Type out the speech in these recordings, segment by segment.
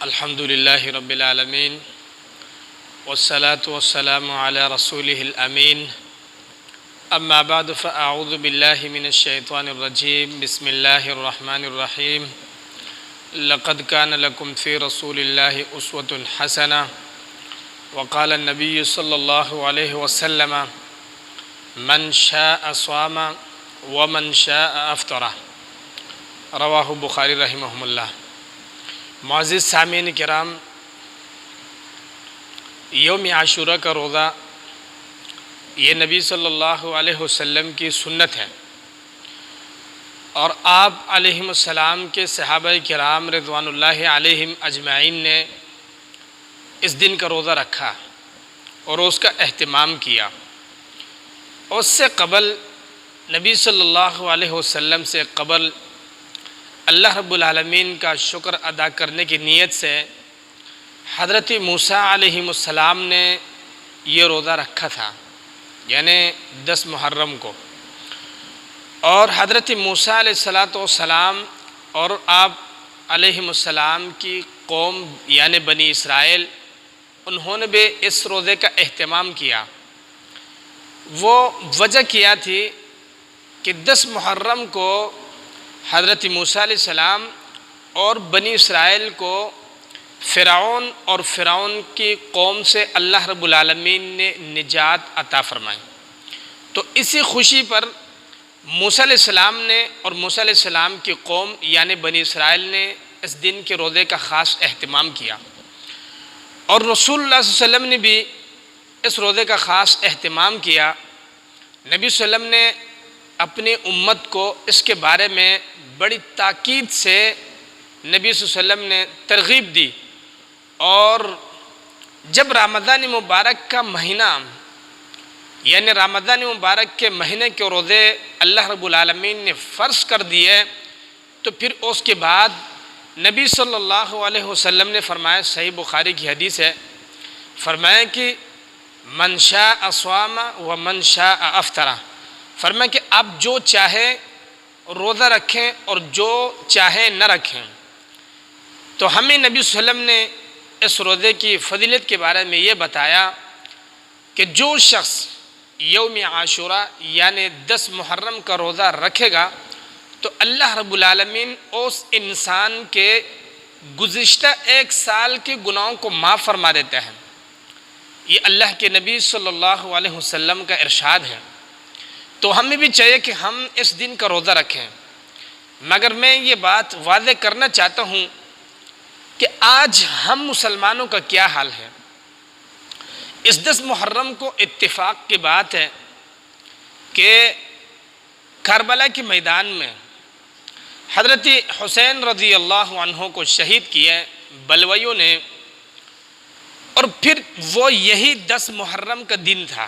الحمد للہ رب العالمین والصلاة والسلام علی رسولہ الامین اما بعد فاعوذ باللہ من الشیطان الرجیم بسم اللہ الرحمن الرحیم لقد کان لکم فی رسول اللہ اسوۃ حسنہ وقال النبی صلی اللہ علیہ وسلم من شاء صام ومن شاء افطر رواہ بخاری رحمہ اللہ۔ معزز سامعین کرام، یوم عاشورہ کا روزہ یہ نبی صلی اللہ علیہ وسلم کی سنت ہے، اور آپ علیہ السلام کے صحابہ کرام رضوان اللہ علیہم اجمعین نے اس دن کا روزہ رکھا اور اس کا اہتمام کیا۔ اس سے قبل نبی صلی اللہ علیہ وسلم سے قبل اللہ رب العالمین کا شکر ادا کرنے کی نیت سے حضرت موسیٰ علیہ السلام نے یہ روزہ رکھا تھا، یعنی 10 محرم کو، اور حضرت موسیٰ علیہ السلام اور آپ علیہ السلام کی قوم یعنی بنی اسرائیل، انہوں نے بھی اس روزے کا اہتمام کیا۔ وہ وجہ کیا تھی کہ 10 محرم کو حضرت موسیٰ علیہ السلام اور بنی اسرائیل کو فرعون کی قوم سے اللہ رب العالمین نے نجات عطا فرمائی، تو اسی خوشی پر موسیٰ علیہ السلام نے اور موسیٰ علیہ السلام کی قوم یعنی بنی اسرائیل نے اس دن کے روزے کا خاص اہتمام کیا، اور رسول اللہ صلی اللہ علیہ وسلم نے بھی اس روزے کا خاص اہتمام کیا۔ نبی صلی اللہ علیہ وسلم نے اپنی امت کو اس کے بارے میں بڑی تاکید سے نبی صلی اللہ علیہ وسلم نے ترغیب دی، اور جب رمضان مبارک کا مہینہ یعنی رمضان مبارک کے مہینے کے روزے اللہ رب العالمین نے فرض کر دیے، تو پھر اس کے بعد نبی صلی اللہ علیہ وسلم نے فرمایا، صحیح بخاری کی حدیث ہے، فرمایا کہ من شاء صام ومن شاء افطر، فرمایا کہ آپ جو چاہے روزہ رکھیں اور جو چاہیں نہ رکھیں۔ تو ہمیں نبی صلی اللہ علیہ وسلم نے اس روزے کی فضیلت کے بارے میں یہ بتایا کہ جو شخص یوم عاشورہ یعنی 10 محرم کا روزہ رکھے گا تو اللہ رب العالمین اس انسان کے گزشتہ 1 سال کے گناہوں کو معاف فرما دیتا ہے۔ یہ اللہ کے نبی صلی اللہ علیہ وسلم کا ارشاد ہے، تو ہمیں بھی چاہیے کہ ہم اس دن کا روزہ رکھیں۔ مگر میں یہ بات واضح کرنا چاہتا ہوں کہ آج ہم مسلمانوں کا کیا حال ہے۔ اس 10 محرم کو اتفاق کی بات ہے کہ کربلا کے میدان میں حضرت حسین رضی اللہ عنہ کو شہید کیا بلویوں نے، اور پھر وہ یہی 10 محرم کا دن تھا،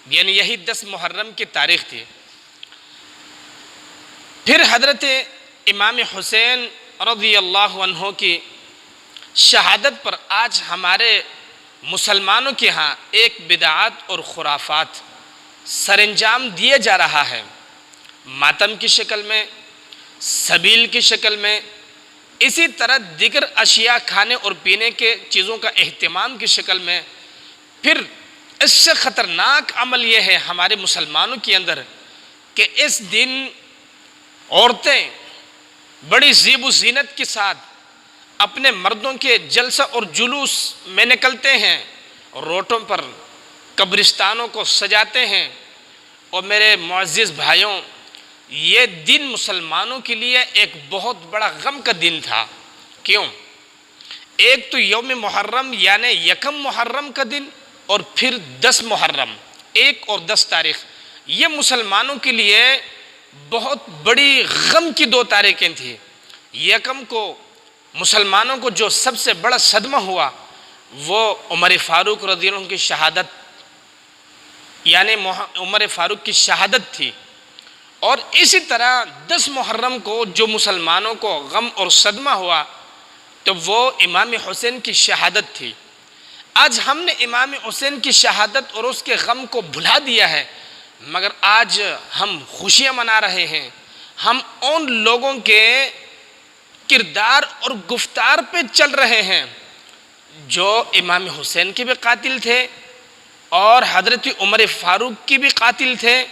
یعنی یہی 10 محرم کی تاریخ تھی۔ پھر حضرت امام حسین رضی اللہ عنہ کی شہادت پر آج ہمارے مسلمانوں کے ہاں ایک بدعات اور خرافات سر انجام دیے جا رہا ہے، ماتم کی شکل میں، سبیل کی شکل میں، اسی طرح دیگر اشیاء کھانے اور پینے کے چیزوں کا اہتمام کی شکل میں۔ پھر اس سے خطرناک عمل یہ ہے ہمارے مسلمانوں کے اندر کہ اس دن عورتیں بڑی زیب و زینت کے ساتھ اپنے مردوں کے جلسہ اور جلوس میں نکلتے ہیں، روٹوں پر قبرستانوں کو سجاتے ہیں۔ اور میرے معزز بھائیوں، یہ دن مسلمانوں کے لیے ایک بہت بڑا غم کا دن تھا۔ کیوں؟ ایک تو یوم محرم یعنی 1 محرم کا دن، اور پھر 10 محرم 1 اور 10 تاریخ، یہ مسلمانوں کے لیے بہت بڑی غم کی 2 تاریخیں تھیں۔ 1 کو مسلمانوں کو جو سب سے بڑا صدمہ ہوا وہ عمر فاروق رضی اللہ عنہ کی شہادت، یعنی عمر فاروق کی شہادت تھی، اور اسی طرح 10 محرم کو جو مسلمانوں کو غم اور صدمہ ہوا تو وہ امام حسین کی شہادت تھی۔ آج ہم نے امام حسین کی شہادت اور اس کے غم کو بھلا دیا ہے، مگر آج ہم خوشیاں منا رہے ہیں۔ ہم ان لوگوں کے کردار اور گفتار پہ چل رہے ہیں، جو امام حسین کے بھی قاتل تھے اور حضرت عمر فاروق کی بھی قاتل تھے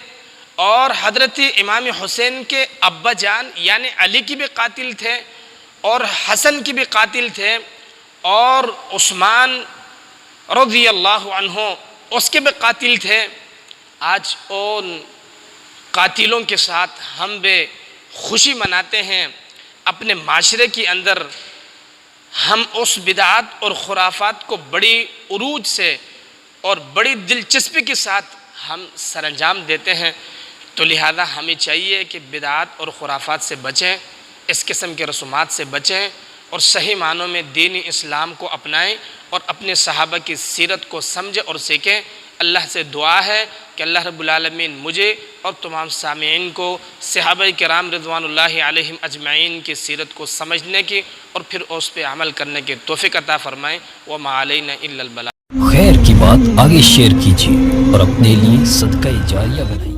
اور حضرت امام حسین کے ابا جان یعنی علی کی بھی قاتل تھے اور حسن کی بھی قاتل تھے اور عثمان رضی اللہ عنہ اس کے بھی قاتل تھے۔ آج ان قاتلوں کے ساتھ ہم بے خوشی مناتے ہیں۔ اپنے معاشرے کے اندر ہم اس بدعات اور خرافات کو بڑی عروج سے اور بڑی دلچسپی کے ساتھ ہم سر انجام دیتے ہیں، تو لہذا ہمیں چاہیے کہ بدعات اور خرافات سے بچیں، اس قسم کے رسومات سے بچیں اور صحیح معنوں میں دین اسلام کو اپنائیں اور اپنے صحابہ کی سیرت کو سمجھیں اور سیکھیں۔ اللہ سے دعا ہے کہ اللہ رب العالمین مجھے اور تمام سامعین کو صحابہ کرام رضوان اللہ علیہم اجمعین کی سیرت کو سمجھنے کی اور پھر اس پہ عمل کرنے کی توفیق عطا فرمائیں۔ وما علینا الا البلاغ۔ خیر کی بات آگے شیئر کیجیے اور اپنے لیے صدقہ جاریہ بنائیے۔